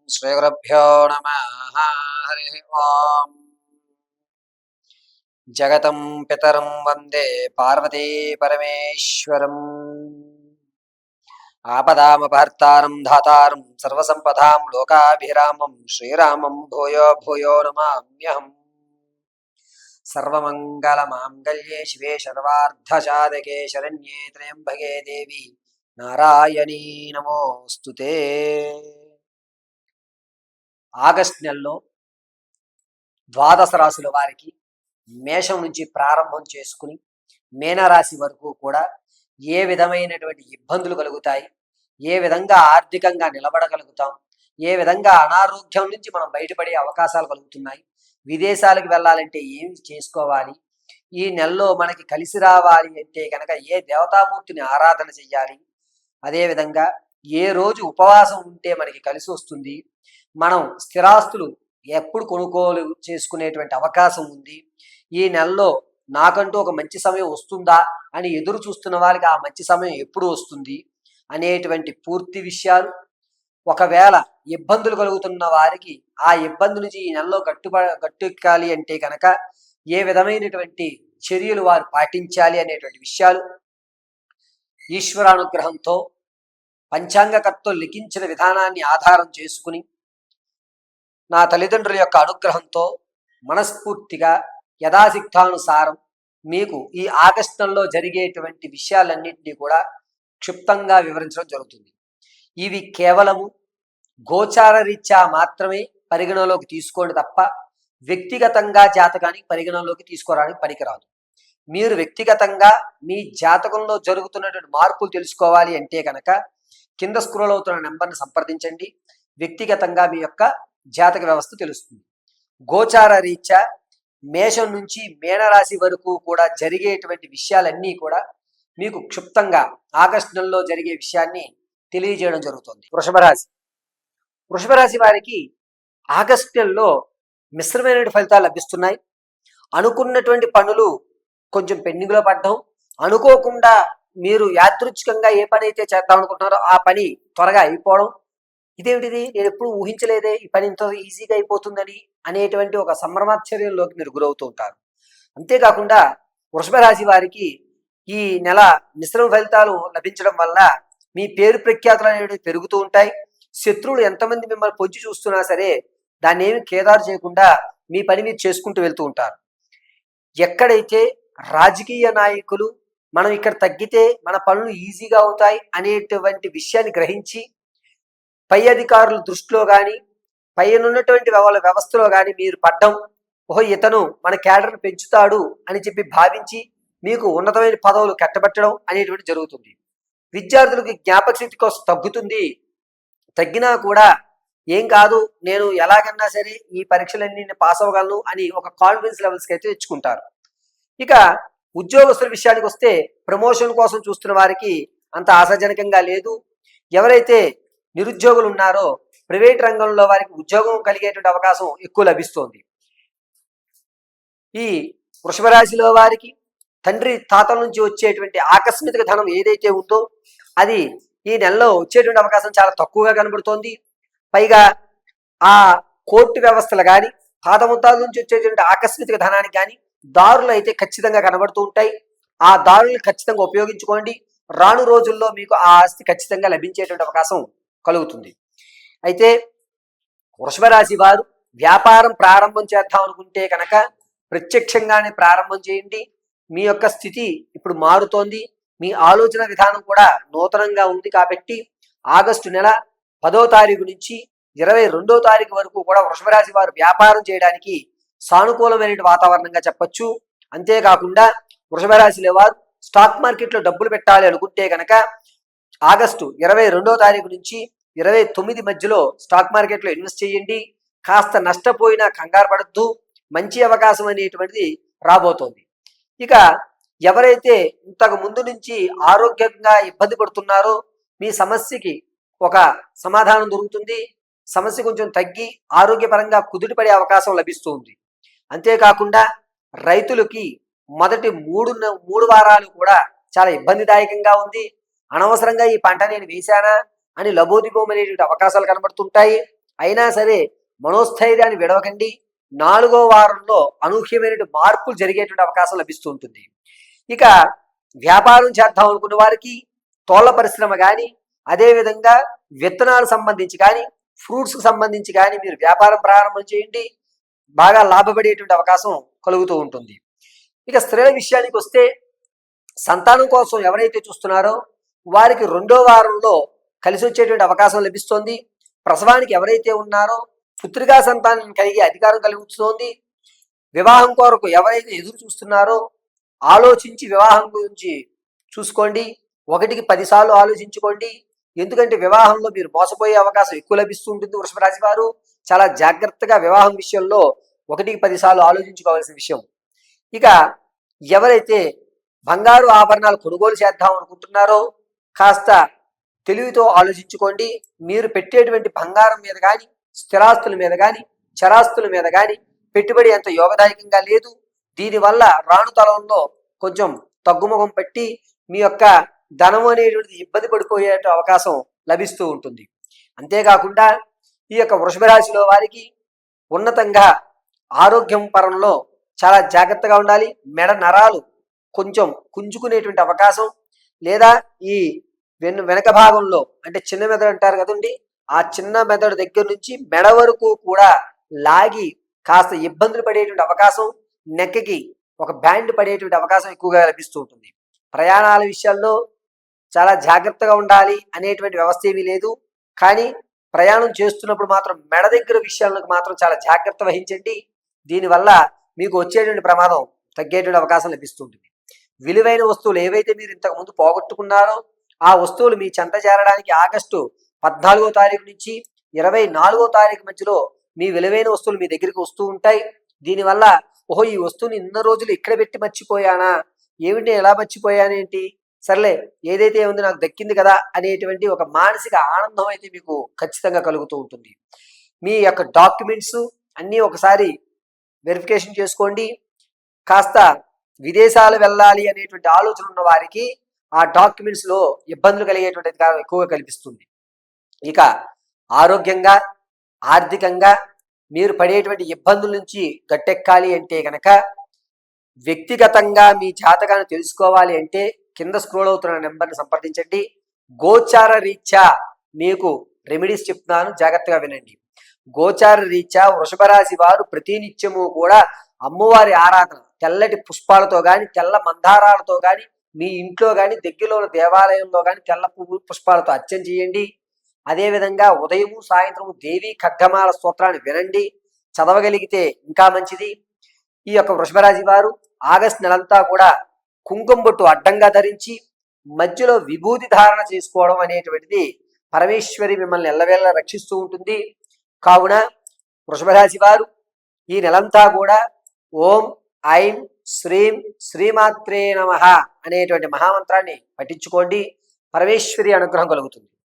శ్రీగురుభ్యో నమః. హరి ఓం. జగతం పితరం వందే పార్వతీ పరమేశ్వరం. ఆపదామపహర్తారం ధాతారం సర్వసంపదాం లోకాభిరామం శ్రీరామం భూయో భూయో నమామ్యహం. సర్వమంగళమాంగళ్యే శివే సర్వార్థసాధకే శరణ్యే త్ర్యంబకే దేవి నారాయణీ నమోస్తుతే. ఆగస్టు నెలలో ద్వాదశ రాశుల వారికి మేషం నుంచి ప్రారంభం చేసుకుని మీనరాశి వరకు కూడా ఏ విధమైనటువంటి ఇబ్బందులు కలుగుతాయి, ఏ విధంగా ఆర్థికంగా నిలబడగలుగుతాం, ఏ విధంగా అనారోగ్యం నుంచి మనం బయటపడే అవకాశాలు కలుగుతున్నాయి, విదేశాలకు వెళ్ళాలంటే ఏమి చేసుకోవాలి, ఈ నెలలో మనకి కలిసి రావాలి అంటే కనుక ఏ దేవతామూర్తిని ఆరాధన చెయ్యాలి, అదేవిధంగా ఏ రోజు ఉపవాసం ఉంటే మనకి కలిసి వస్తుంది, మనం స్థిరాస్తులు ఎప్పుడు కొనుగోలు చేసుకునేటువంటి అవకాశం ఉంది, ఈ నెలలో నాకంటూ ఒక మంచి సమయం వస్తుందా అని ఎదురు చూస్తున్న వారికి ఆ మంచి సమయం ఎప్పుడు వస్తుంది అనేటువంటి పూర్తి విషయాలు, ఒకవేళ ఇబ్బందులు కలుగుతున్న వారికి ఆ ఇబ్బంది నుంచి ఈ నెలలో గట్టెక్కాలి అంటే కనుక ఏ విధమైనటువంటి చర్యలు వారు పాటించాలి అనేటువంటి విషయాలు ఈశ్వరానుగ్రహంతో పంచాంగకర్తలు లిఖించిన విధానాన్ని ఆధారం చేసుకుని నా తల్లిదండ్రుల యొక్క అనుగ్రహంతో మనస్ఫూర్తిగా యథాశక్తానుసారం మీకు ఈ ఆగస్టు నెలలో జరిగేటువంటి విషయాలన్నింటినీ కూడా క్షుప్తంగా వివరించడం జరుగుతుంది. ఇవి కేవలము గోచార రీత్యా మాత్రమే పరిగణలోకి తీసుకోండి తప్ప వ్యక్తిగతంగా జాతకానికి పరిగణలోకి తీసుకోవడానికి పనికిరాదు. మీరు వ్యక్తిగతంగా మీ జాతకంలో జరుగుతున్నటువంటి మార్పులు తెలుసుకోవాలి అంటే కనుక కింద స్క్రోల్ అవుతున్న నెంబర్ని సంప్రదించండి. వ్యక్తిగతంగా మీ యొక్క జాతక వ్యవస్థ తెలుస్తుంది. గోచార రీత్యా మేషం నుంచి మీనరాశి వరకు కూడా జరిగేటువంటి విషయాలన్నీ కూడా మీకు క్షుప్తంగా ఆగస్టు నెలలో జరిగే విషయాన్ని తెలియజేయడం జరుగుతుంది. వృషభ రాశి వారికి ఆగస్టు నెలలో మిశ్రమైన ఫలితాలు లభిస్తున్నాయి. అనుకున్నటువంటి పనులు కొంచెం పెండింగ్లో పడడం, అనుకోకుండా మీరు యాదృచ్ఛికంగా ఏ పని అయితే చేద్దాం అనుకుంటున్నారో ఆ పని త్వరగా అయిపోవడం, ఇదేమిటిది నేను ఎప్పుడు ఊహించలేదే ఈ పని ఇంత ఈజీగా అయిపోతుందని అనేటువంటి ఒక సంభ్రమాశ్చర్యంలోకి మీరు గురవుతూ ఉంటారు. అంతేకాకుండా వృషభ రాశి వారికి ఈ నెల మిశ్రమ ఫలితాలు లభించడం వల్ల మీ పేరు ప్రఖ్యాతులు అనేవి పెరుగుతూ ఉంటాయి. శత్రువులు ఎంతమంది మిమ్మల్ని పొంచి చూస్తున్నా సరే దాన్ని ఏమి కేదారు చేయకుండా మీ పని మీరు చేసుకుంటూ వెళ్తూ ఉంటారు. ఎక్కడైతే రాజకీయ నాయకులు మనం ఇక్కడ తగ్గితే మన పనులు ఈజీగా అవుతాయి అనేటువంటి విషయాన్ని గ్రహించి పై అధికారుల దృష్టిలో కానీ పైన ఉన్నటువంటి వ్యవస్థలో కానీ మీరు పడ్డం, ఓహో ఇతను మన క్యాడర్ను పెంచుతాడు అని చెప్పి భావించి మీకు ఉన్నతమైన పదవులు కట్టబెట్టడం అనేటువంటి జరుగుతుంది. విద్యార్థులకు జ్ఞాపక శక్తి కోసం తగ్గుతుంది. తగ్గినా కూడా ఏం కాదు, నేను ఎలాగన్నా సరే ఈ పరీక్షలన్నీ పాస్ అవ్వగలను అని ఒక కాన్ఫిడెన్స్ లెవెల్స్కి అయితే తెచ్చుకుంటారు. ఇక ఉద్యోగస్తుల విషయానికి వస్తే ప్రమోషన్ కోసం చూస్తున్న వారికి అంత ఆశాజనకంగా లేదు. ఎవరైతే నిరుద్యోగులు ఉన్నారో ప్రైవేట్ రంగంలో వారికి ఉద్యోగం కలిగేటువంటి అవకాశం ఎక్కువ లభిస్తోంది. ఈ వృషభ రాశిలో వారికి తండ్రి తాతల నుంచి వచ్చేటువంటి ఆకస్మిక ధనం ఏదైతే ఉందో అది ఈ నెలలో వచ్చేటువంటి అవకాశం చాలా తక్కువగా కనబడుతోంది. పైగా ఆ కోర్టు వ్యవస్థలు కానీ తాత ముత్తాల నుంచి వచ్చేటువంటి ఆకస్మిక ధనానికి కానీ దారులు అయితే ఖచ్చితంగా కనబడుతూ ఉంటాయి. ఆ దారులను ఖచ్చితంగా ఉపయోగించుకోండి. రాను రోజుల్లో మీకు ఆ ఆస్తి ఖచ్చితంగా లభించేటువంటి అవకాశం కలుగుతుంది. అయితే వృషభ రాశి వారు వ్యాపారం ప్రారంభం చేద్దాం అనుకుంటే కనుక ప్రత్యక్షంగానే ప్రారంభం చేయండి. మీ యొక్క స్థితి ఇప్పుడు మారుతోంది. మీ ఆలోచన విధానం కూడా నూతనంగా ఉంది కాబట్టి ఆగస్టు నెల 10వ తారీఖు నుంచి 22వ తారీఖు వరకు కూడా వృషభ రాశి వారు వ్యాపారం చేయడానికి సానుకూలమైన వాతావరణంగా చెప్పొచ్చు. అంతేకాకుండా వృషభ రాశిలో వారు స్టాక్ మార్కెట్లో డబ్బులు పెట్టాలి అనుకుంటే కనుక ఆగస్టు 22వ తారీఖు నుంచి 29 మధ్యలో స్టాక్ మార్కెట్లో ఇన్వెస్ట్ చేయండి. కాస్త నష్టపోయినా కంగారు పడద్దు, మంచి అవకాశం అనేటువంటిది రాబోతోంది. ఇక ఎవరైతే ఇంతకు ముందు నుంచి ఆరోగ్యంగా ఇబ్బంది పడుతున్నారో మీ సమస్యకి ఒక సమాధానం దొరుకుతుంది. సమస్య కొంచెం తగ్గి ఆరోగ్యపరంగా కుదుటపడే అవకాశం లభిస్తుంది. అంతేకాకుండా రైతులకి మొదటి మూడు వారాలు కూడా చాలా ఇబ్బందిదాయకంగా ఉంది. అనవసరంగా ఈ పంట నేను వేశానా అని లబోదిబోమనేటువంటి అవకాశాలు కనబడుతుంటాయి. అయినా సరే మనోస్థైర్యాన్ని విడవకండి. 4వ వారంలో అనూహ్యమైనటువంటి మార్పులు జరిగేటువంటి అవకాశం లభిస్తూ ఉంటుంది. ఇక వ్యాపారం చేద్దాం అనుకున్న వారికి తోళ్ల పరిశ్రమ కానీ, అదేవిధంగా విత్తనాలకు సంబంధించి కానీ, ఫ్రూట్స్కి సంబంధించి కానీ మీరు వ్యాపారం ప్రారంభం చేయండి. బాగా లాభపడేటువంటి అవకాశం కలుగుతూ ఉంటుంది. ఇక స్త్రీల విషయానికి వస్తే సంతానం కోసం ఎవరైతే చూస్తున్నారో వారికి 2వ వారంలో కలిసి వచ్చేటువంటి అవకాశం లభిస్తోంది. ప్రసవానికి ఎవరైతే ఉన్నారో పుత్రికా సంతానం కలిగే అధికారం కలుగుతోంది. వివాహం కొరకు ఎవరైతే ఎదురు చూస్తున్నారో ఆలోచించి వివాహం గురించి చూసుకోండి. 1కి 10 సార్లు ఆలోచించుకోండి. ఎందుకంటే వివాహంలో మీరు మోసపోయే అవకాశం ఎక్కువ లభిస్తూ ఉంటుంది. వృషభ రాశి వారు చాలా జాగ్రత్తగా వివాహం విషయంలో 1కి 10 సార్లు ఆలోచించుకోవాల్సిన విషయం. ఇక ఎవరైతే బంగారు ఆభరణాలు కొనుగోలు చేద్దాం అనుకుంటున్నారో కాస్త తెలివితో ఆలోచించుకోండి. మీరు పెట్టేటువంటి బంగారం మీద కానీ, స్థిరాస్తుల మీద కానీ, చరాస్తుల మీద కానీ పెట్టుబడి అంత యోగదాయకంగా లేదు. దీనివల్ల రాను తలంలో కొంచెం తగ్గుముఖం పెట్టి మీ యొక్క ధనం అనేటువంటిది ఇబ్బంది పడిపోయే అవకాశం లభిస్తూ ఉంటుంది. అంతేకాకుండా ఈ యొక్క వృషభ రాశిలో వారికి ఉన్నతంగా ఆరోగ్యం పరంలో చాలా జాగ్రత్తగా ఉండాలి. మెడ నరాలు కొంచెం కుంజుకునేటువంటి అవకాశం, లేదా ఈ వెనక భాగంలో అంటే చిన్న మెదడు అంటారు కదండి, ఆ చిన్న మెదడు దగ్గర నుంచి మెడ వరకు కూడా లాగి కాస్త ఇబ్బందులు పడేటువంటి అవకాశం, నెక్కకి ఒక బ్యాండ్ పడేటువంటి అవకాశం ఎక్కువగా లభిస్తూ ఉంటుంది. ప్రయాణాల విషయాల్లో చాలా జాగ్రత్తగా ఉండాలి అనేటువంటి వ్యవస్థ ఏమీ లేదు. కానీ ప్రయాణం చేస్తున్నప్పుడు మాత్రం మెడ దగ్గర విషయాలకు మాత్రం చాలా జాగ్రత్త వహించండి. దీనివల్ల మీకు వచ్చేటువంటి ప్రమాదం తగ్గేటువంటి అవకాశం లభిస్తుంటుంది. విలువైన వస్తువులు ఏవైతే మీరు ఇంతకుముందు పోగొట్టుకున్నారో ఆ వస్తువులు మీ చెంత చేరడానికి ఆగస్టు 14వ తారీఖు నుంచి 24వ తారీఖు మధ్యలో మీ విలువైన వస్తువులు మీ దగ్గరికి వస్తూ ఉంటాయి. దీనివల్ల ఓహో ఈ వస్తువుని ఇన్న రోజులు ఇక్కడ పెట్టి మర్చిపోయానా, ఏమిటి ఎలా మర్చిపోయానేంటి, సర్లే ఏదైతే ఉంది నాకు దక్కింది కదా అనేటువంటి ఒక మానసిక ఆనందం అయితే మీకు ఖచ్చితంగా కలుగుతూ ఉంటుంది. మీ యొక్క డాక్యుమెంట్స్ అన్నీ ఒకసారి వెరిఫికేషన్ చేసుకోండి. కాస్త విదేశాలు వెళ్ళాలి అనేటువంటి ఆలోచన ఉన్న వారికి ఆ డాక్యుమెంట్స్లో ఇబ్బందులు కలిగేటువంటిది ఎక్కువగా కల్పిస్తుంది. ఇక ఆరోగ్యంగా, ఆర్థికంగా మీరు పడేటువంటి ఇబ్బందుల నుంచి గట్టెక్కాలి అంటే కనుక వ్యక్తిగతంగా మీ జాతకాన్ని తెలుసుకోవాలి అంటే కింద స్క్రోల్ అవుతున్న నెంబర్ని సంప్రదించండి. గోచార రీత్యా మీకు రెమెడీస్ చెప్తున్నాను, జాగ్రత్తగా వినండి. గోచార రీత్యా వృషభ రాశి వారు ప్రతినిత్యము కూడా అమ్మవారి ఆరాధన తెల్లటి పుష్పాలతో కానీ, తెల్ల మందారాలతో కానీ, మీ ఇంట్లో కానీ, దగ్గరలో దేవాలయంలో కానీ తెల్ల పుష్పాలతో అర్చన చేయండి. అదేవిధంగా ఉదయము సాయంత్రము దేవి ఖడ్గమాల స్తోత్రాన్ని వినండి. చదవగలిగితే ఇంకా మంచిది. ఈ యొక్క వృషభరాశి వారు ఆగస్టు నెలంతా కూడా కుంకుమ బొట్టు అడ్డంగా ధరించి మధ్యలో విభూతి ధారణ చేసుకోవడం అనేటువంటిది పరమేశ్వరి మిమ్మల్ని ఎల్లవేళ రక్షిస్తూ ఉంటుంది. కావున వృషభరాశి వారు ఈ నెలంతా కూడా ఓం ఐం శ్రీం శ్రీమాత్రే నమః అనేటువంటి మహామంత్రాన్ని పఠించుకోండి. పరమేశ్వరి అనుగ్రహం కలుగుతుంది.